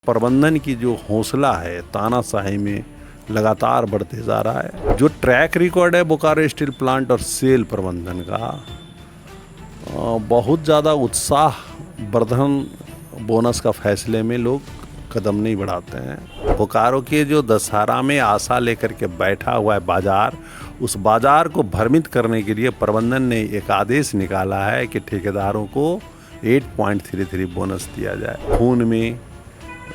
प्रबंधन की जो हौसला है तानाशाही में लगातार बढ़ते जा रहा है। जो ट्रैक रिकॉर्ड है बोकारो स्टील प्लांट और सेल प्रबंधन का, बहुत ज़्यादा उत्साह वर्धन बोनस का फैसले में लोग कदम नहीं बढ़ाते हैं। बोकारो के जो दशहरा में आशा लेकर के बैठा हुआ है बाजार, उस बाजार को भ्रमित करने के लिए प्रबंधन ने एक आदेश निकाला है कि ठेकेदारों को 8.33 बोनस दिया जाए। खून में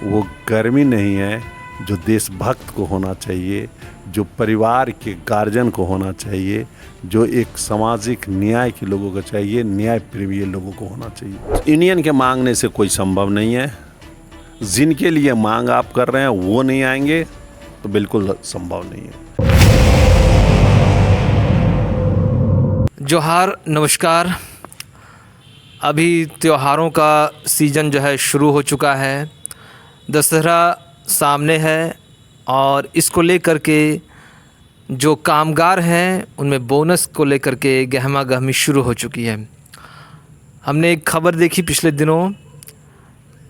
वो गर्मी नहीं है जो देशभक्त को होना चाहिए, जो परिवार के गार्जियन को होना चाहिए, जो एक सामाजिक न्याय के लोगों को चाहिए, न्याय प्रिय लोगों को होना चाहिए। यूनियन के मांगने से कोई संभव नहीं है। जिनके लिए मांग आप कर रहे हैं वो नहीं आएंगे तो बिल्कुल संभव नहीं है। जोहार, नमस्कार। अभी त्योहारों का सीज़न जो है शुरू हो चुका है। दशहरा सामने है और इसको लेकर के जो कामगार हैं उनमें बोनस को लेकर के गहमा गहमी शुरू हो चुकी है। हमने एक खबर देखी पिछले दिनों,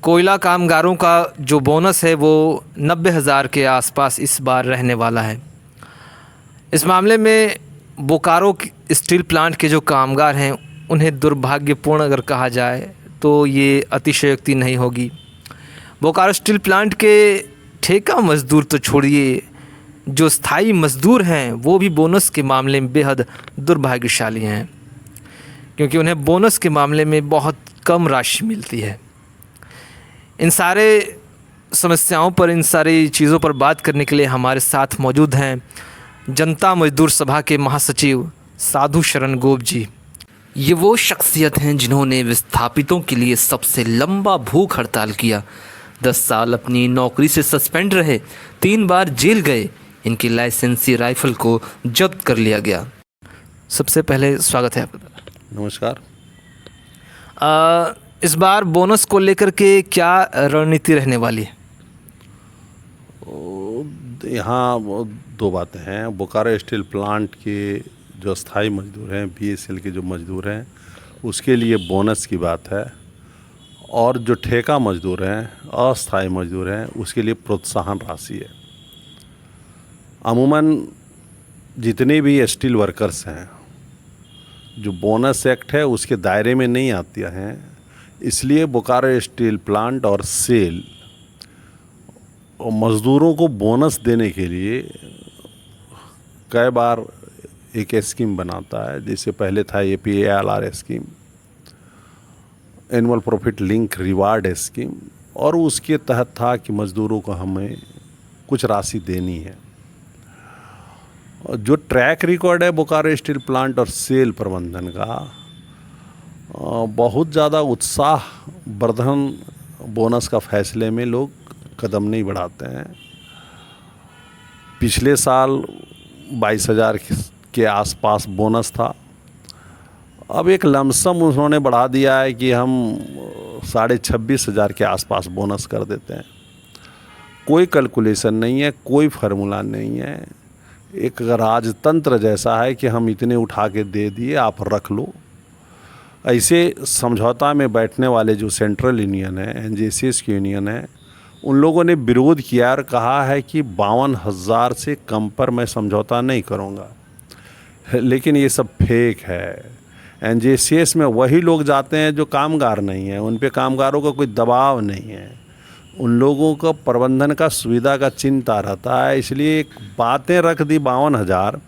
कोयला कामगारों का जो बोनस है वो 90,000 के आसपास इस बार रहने वाला है। इस मामले में बोकारो स्टील प्लांट के जो कामगार हैं उन्हें दुर्भाग्यपूर्ण अगर कहा जाए तो ये अतिशयोक्ति नहीं होगी। बोकारो स्टील प्लांट के ठेका मज़दूर तो छोड़िए, जो स्थायी मज़दूर हैं वो भी बोनस के मामले में बेहद दुर्भाग्यशाली हैं, क्योंकि उन्हें बोनस के मामले में बहुत कम राशि मिलती है। इन सारे समस्याओं पर, इन सारी चीज़ों पर बात करने के लिए हमारे साथ मौजूद हैं जनता मजदूर सभा के महासचिव साधु शरण गोप जी। ये वो शख्सियत हैं जिन्होंने विस्थापितों के लिए सबसे लंबा भूख हड़ताल किया। 10 साल अपनी नौकरी से सस्पेंड रहे, 3 बार जेल गए, इनकी लाइसेंसी राइफल को जब्त कर लिया गया। सबसे पहले स्वागत है आपका। नमस्कार। इस बार बोनस को लेकर के क्या रणनीति रहने वाली है? यहाँ 2 बातें हैं। बोकारो स्टील प्लांट के जो स्थायी मजदूर हैं, BSL के जो मजदूर हैं, उसके लिए बोनस की बात है, और जो ठेका मजदूर हैं, अस्थायी मजदूर हैं, उसके लिए प्रोत्साहन राशि है। अमूमन जितने भी स्टील वर्कर्स हैं जो बोनस एक्ट है उसके दायरे में नहीं आती हैं, इसलिए बोकारो स्टील प्लांट और सेल मज़दूरों को बोनस देने के लिए कई बार एक स्कीम बनाता है। जैसे पहले था APALR scheme, annual profit link reward scheme, और उसके तहत था कि मज़दूरों को हमें कुछ राशि देनी है। जो ट्रैक रिकॉर्ड है बोकारो स्टील प्लांट और सेल प्रबंधन का, बहुत ज़्यादा उत्साह वर्धन बोनस का फैसले में लोग कदम नहीं बढ़ाते हैं। पिछले साल 22,000 के आसपास बोनस था। अब एक लमसम उन्होंने बढ़ा दिया है कि हम 26,500 के आसपास बोनस कर देते हैं। कोई कैलकुलेशन नहीं है, कोई फार्मूला नहीं है। एक राजतंत्र जैसा है कि हम इतने उठा के दे दिए, आप रख लो। ऐसे समझौता में बैठने वाले जो सेंट्रल यूनियन है, NJCS की यूनियन है, उन लोगों ने विरोध किया और कहा है कि 52,000 से कम पर मैं समझौता नहीं करूँगा। लेकिन ये सब फेक है। NJCS में वही लोग जाते हैं जो कामगार नहीं हैं, उन पे कामगारों का कोई दबाव नहीं है, उन लोगों का प्रबंधन का सुविधा का चिंता रहता है। इसलिए बातें रख दी 52,000,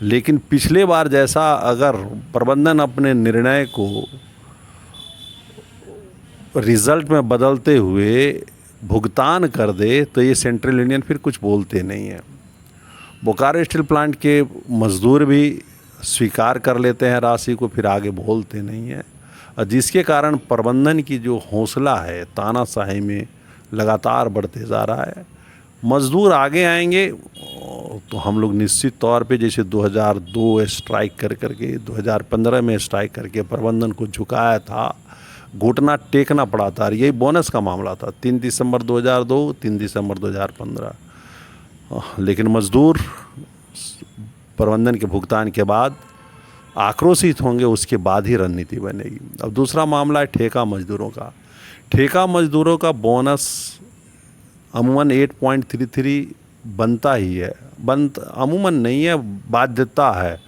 लेकिन पिछले बार जैसा अगर प्रबंधन अपने निर्णय को रिज़ल्ट में बदलते हुए भुगतान कर दे तो ये सेंट्रल यूनियन फिर कुछ बोलते नहीं है। बोकारो स्टील प्लांट के मज़दूर भी स्वीकार कर लेते हैं राशि को, फिर आगे बोलते नहीं हैं, और जिसके कारण प्रबंधन की जो हौसला है तानाशाही में लगातार बढ़ते जा रहा है। मज़दूर आगे आएंगे तो हम लोग निश्चित तौर पे, जैसे 2002 स्ट्राइक करके 2015 में स्ट्राइक करके प्रबंधन को झुकाया था, घुटना टेकना पड़ा था। यही बोनस का मामला था, 3 दिसंबर 2002, 3 दिसंबर 2015। लेकिन मज़दूर प्रबंधन के भुगतान के बाद आक्रोशित होंगे, उसके बाद ही रणनीति बनेगी। अब दूसरा मामला है ठेका मज़दूरों का। ठेका मज़दूरों का बोनस अमूमन 8.33 बनता ही है, अमूमन नहीं है, बाध्यता है।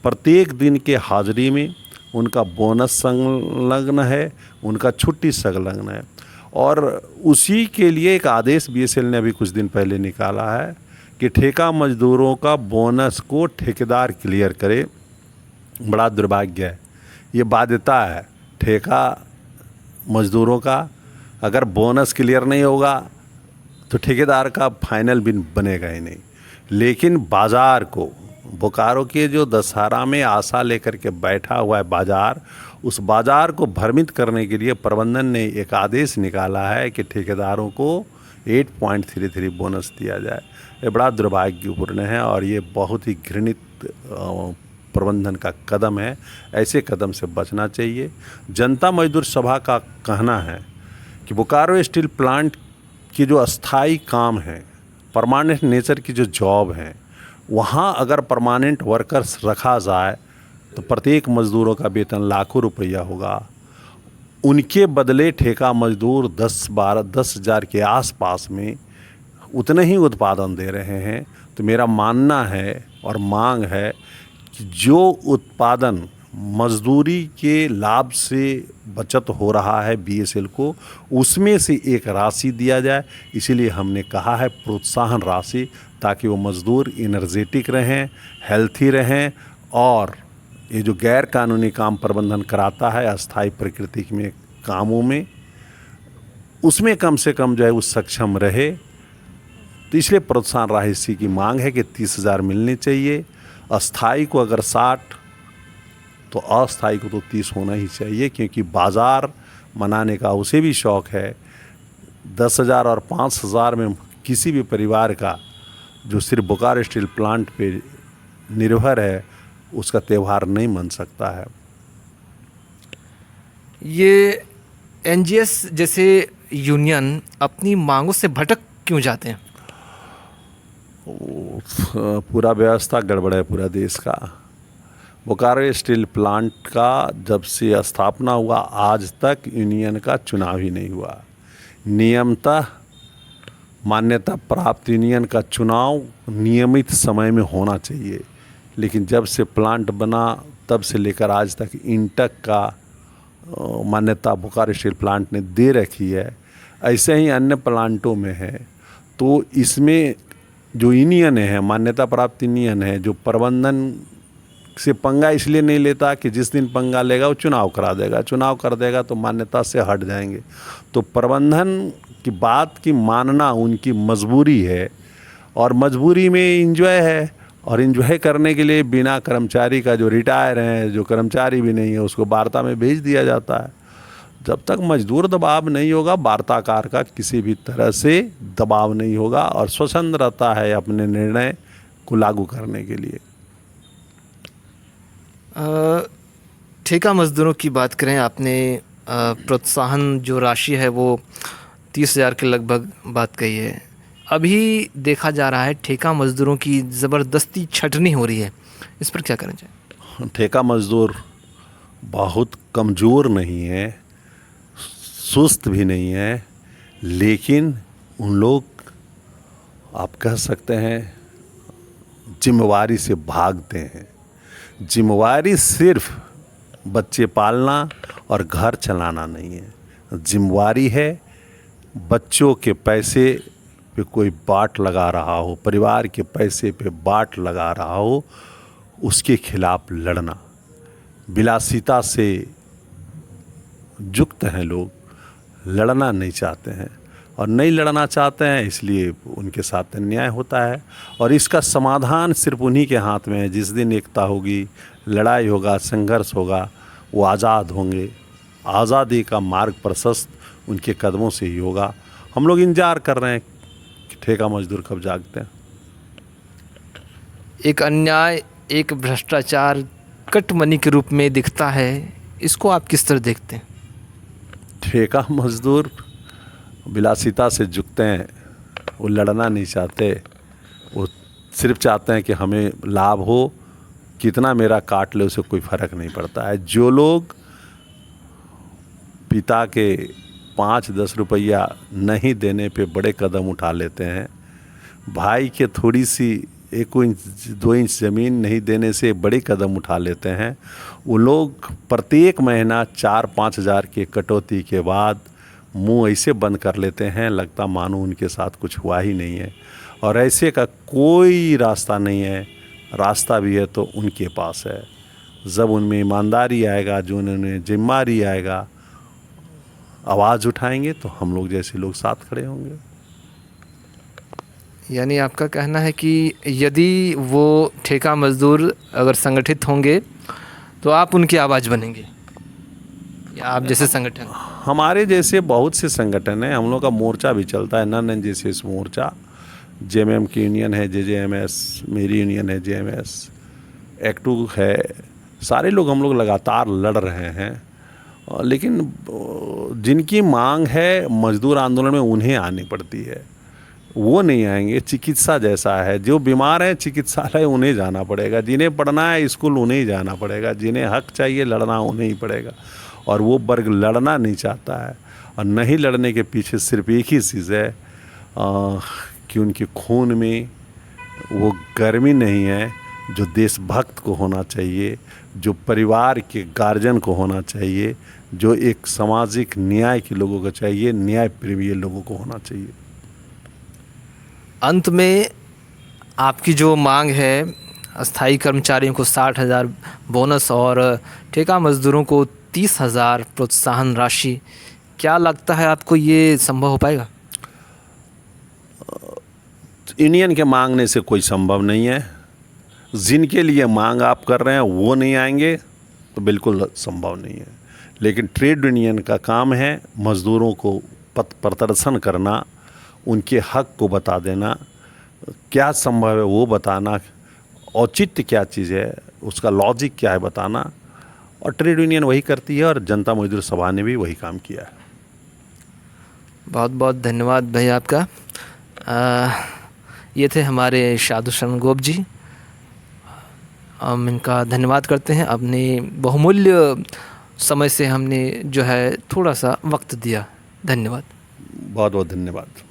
प्रत्येक दिन के हाजिरी में उनका बोनस संलग्न है, उनका छुट्टी संलग्न है। और उसी के लिए एक आदेश बीएसएल ने अभी कुछ दिन पहले निकाला है कि ठेका मजदूरों का बोनस को ठेकेदार क्लियर करे। बड़ा दुर्भाग्य है, ये बाध्यता है ठेका मजदूरों का। अगर बोनस क्लियर नहीं होगा तो ठेकेदार का फाइनल बिल बनेगा ही नहीं। लेकिन बाज़ार को, बोकारो के जो दशहरा में आशा लेकर के बैठा हुआ है बाज़ार, उस बाज़ार को भ्रमित करने के लिए प्रबंधन ने एक आदेश निकाला है कि ठेकेदारों को 8.33 बोनस दिया जाए। ये बड़ा दुर्भाग्यपूर्ण है और ये बहुत ही घृणित प्रबंधन का कदम है। ऐसे कदम से बचना चाहिए। जनता मजदूर सभा का कहना है कि बोकारो स्टील प्लांट की जो अस्थाई काम है, परमानेंट नेचर की जो जॉब है, वहाँ अगर परमानेंट वर्कर्स रखा जाए तो प्रत्येक मज़दूरों का वेतन लाखों रुपया होगा। उनके बदले ठेका मजदूर 10-12-10 हज़ार के आसपास में उतने ही उत्पादन दे रहे हैं। तो मेरा मानना है और मांग है कि जो उत्पादन मजदूरी के लाभ से बचत हो रहा है बीएसएल को, उसमें से एक राशि दिया जाए। इसीलिए हमने कहा है प्रोत्साहन राशि, ताकि वो मज़दूर एनर्जेटिक रहें, हेल्थी रहें और ये जो गैर कानूनी काम प्रबंधन कराता है अस्थायी प्रकृति में कामों में, उसमें कम से कम जो है वो सक्षम रहे। तो इसलिए प्रोत्साहन राशि की मांग है कि 30,000 मिलनी चाहिए। अस्थाई को अगर 60 तो अस्थाई को तो 30 होना ही चाहिए, क्योंकि बाज़ार मनाने का उसे भी शौक़ है। 10,000 और 5,000 में किसी भी परिवार का जो सिर्फ बोकारो स्टील प्लांट पे निर्भर है उसका त्यौहार नहीं मन सकता है। ये एनजीएस जैसे यूनियन अपनी मांगों से भटक क्यों जाते हैं? पूरा व्यवस्था गड़बड़ है पूरा देश का। बोकारो स्टील प्लांट का जब से स्थापना हुआ आज तक यूनियन का चुनाव ही नहीं हुआ। नियमतः मान्यता प्राप्त यूनियन का चुनाव नियमित समय में होना चाहिए, लेकिन जब से प्लांट बना तब से लेकर आज तक इंटक का मान्यता बोकारो स्टील प्लांट ने दे रखी है। ऐसे ही अन्य प्लांटों में है। तो इसमें जो यूनियन है, मान्यता प्राप्त यूनियन है, जो प्रबंधन से पंगा इसलिए नहीं लेता कि जिस दिन पंगा लेगा वो चुनाव करा देगा, चुनाव कर देगा तो मान्यता से हट जाएंगे। तो प्रबंधन की बात की मानना उनकी मजबूरी है और मजबूरी में एंजॉय है। और एंजॉय करने के लिए बिना कर्मचारी का जो रिटायर हैं, जो कर्मचारी भी नहीं है, उसको वार्ता में भेज दिया जाता है। जब तक मजदूर दबाव नहीं होगा, वार्ताकार का किसी भी तरह से दबाव नहीं होगा और स्वतंत्र रहता है अपने निर्णय को लागू करने के लिए। ठेका मज़दूरों की बात करें, आपने प्रोत्साहन जो राशि है वो 30,000 के लगभग बात कही है। अभी देखा जा रहा है ठेका मज़दूरों की ज़बरदस्ती छटनी हो रही है, इस पर क्या करना चाहिए? ठेका मज़दूर बहुत कमज़ोर नहीं है, सुस्त भी नहीं है, लेकिन उन लोग आप कह सकते हैं जिम्मेवारी से भागते हैं। जिम्मेवारी सिर्फ बच्चे पालना और घर चलाना नहीं है, जिम्मेवारी है बच्चों के पैसे पे कोई बाट लगा रहा हो, परिवार के पैसे पे बाट लगा रहा हो, उसके खिलाफ लड़ना। विलासिता से युक्त हैं लोग, लड़ना नहीं चाहते हैं और नहीं लड़ना चाहते हैं, इसलिए उनके साथ अन्याय होता है। और इसका समाधान सिर्फ उन्हीं के हाथ में है। जिस दिन एकता होगी, लड़ाई होगा, संघर्ष होगा, वो आज़ाद होंगे। आज़ादी का मार्ग प्रशस्त उनके कदमों से ही होगा। हम लोग इंतजार कर रहे हैं कि ठेका मजदूर कब जागते हैं। एक अन्याय, एक भ्रष्टाचार कट मनी के रूप में दिखता है, इसको आप किस तरह देखते हैं? ठेका मजदूर विलासिता से झुकते हैं, वो लड़ना नहीं चाहते, वो सिर्फ चाहते हैं कि हमें लाभ हो, कितना मेरा काट ले उसे कोई फ़र्क नहीं पड़ता है। जो लोग पिता के 5-10 रुपया नहीं देने पे बड़े कदम उठा लेते हैं। भाई के थोड़ी सी 1 इंच 2 इंच ज़मीन नहीं देने से बड़े कदम उठा लेते हैं। वो लोग प्रत्येक महीना 4-5 हज़ार के कटौती के बाद मुंह ऐसे बंद कर लेते हैं, लगता मानो उनके साथ कुछ हुआ ही नहीं है। और ऐसे का कोई रास्ता नहीं है, रास्ता भी है तो उनके पास है। जब उनमें ईमानदारी आएगा, जो उन्हें जिम्मेदारी आएगा, आवाज़ उठाएंगे तो हम लोग जैसे लोग साथ खड़े होंगे। यानी आपका कहना है कि यदि वो ठेका मज़दूर अगर संगठित होंगे तो आप उनकी आवाज़ बनेंगे, या आप जैसे संगठन? हमारे जैसे बहुत से संगठन हैं, हम लोग का मोर्चा भी चलता है, नन एन जैसे इस मोर्चा, जेएमएम की यूनियन है जेजेएमएस, मेरी यूनियन है जेएमएस, एक्टू है, सारे लोग हम लोग लगातार लड़ रहे हैं। लेकिन जिनकी मांग है मजदूर आंदोलन में उन्हें आनी पड़ती है, वो नहीं आएंगे। चिकित्सा जैसा है, जो बीमार हैं चिकित्सालय उन्हें जाना पड़ेगा, जिन्हें पढ़ना है स्कूल उन्हें ही जाना पड़ेगा, जिन्हें हक चाहिए लड़ना उन्हें ही पड़ेगा। और वो वर्ग लड़ना नहीं चाहता है, और नहीं लड़ने के पीछे सिर्फ एक ही चीज़ है कि उनके खून में वो गर्मी नहीं है जो देशभक्त को होना चाहिए, जो परिवार के गार्जियन को होना चाहिए, जो एक सामाजिक न्याय के लोगों को चाहिए, न्याय प्रिय लोगों को होना चाहिए। अंत में आपकी जो मांग है, अस्थाई कर्मचारियों को 60,000 बोनस और ठेका मज़दूरों को 30,000 प्रोत्साहन राशि, क्या लगता है आपको ये संभव हो पाएगा? यूनियन के मांगने से कोई संभव नहीं है। जिनके लिए मांग आप कर रहे हैं वो नहीं आएंगे तो बिल्कुल संभव नहीं है। लेकिन ट्रेड यूनियन का काम है मज़दूरों को पथ प्रदर्शन करना, उनके हक को बता देना, क्या संभव है वो बताना, औचित्य क्या चीज़ है, उसका लॉजिक क्या है बताना। और ट्रेड यूनियन वही करती है, और जनता मजदूर सभा ने भी वही काम किया है। बहुत बहुत धन्यवाद भाई आपका। ये थे हमारे साधु शरण गोप जी, हम इनका धन्यवाद करते हैं। अपने बहुमूल्य समय से हमने जो है थोड़ा सा वक्त दिया। धन्यवाद। बहुत बहुत धन्यवाद।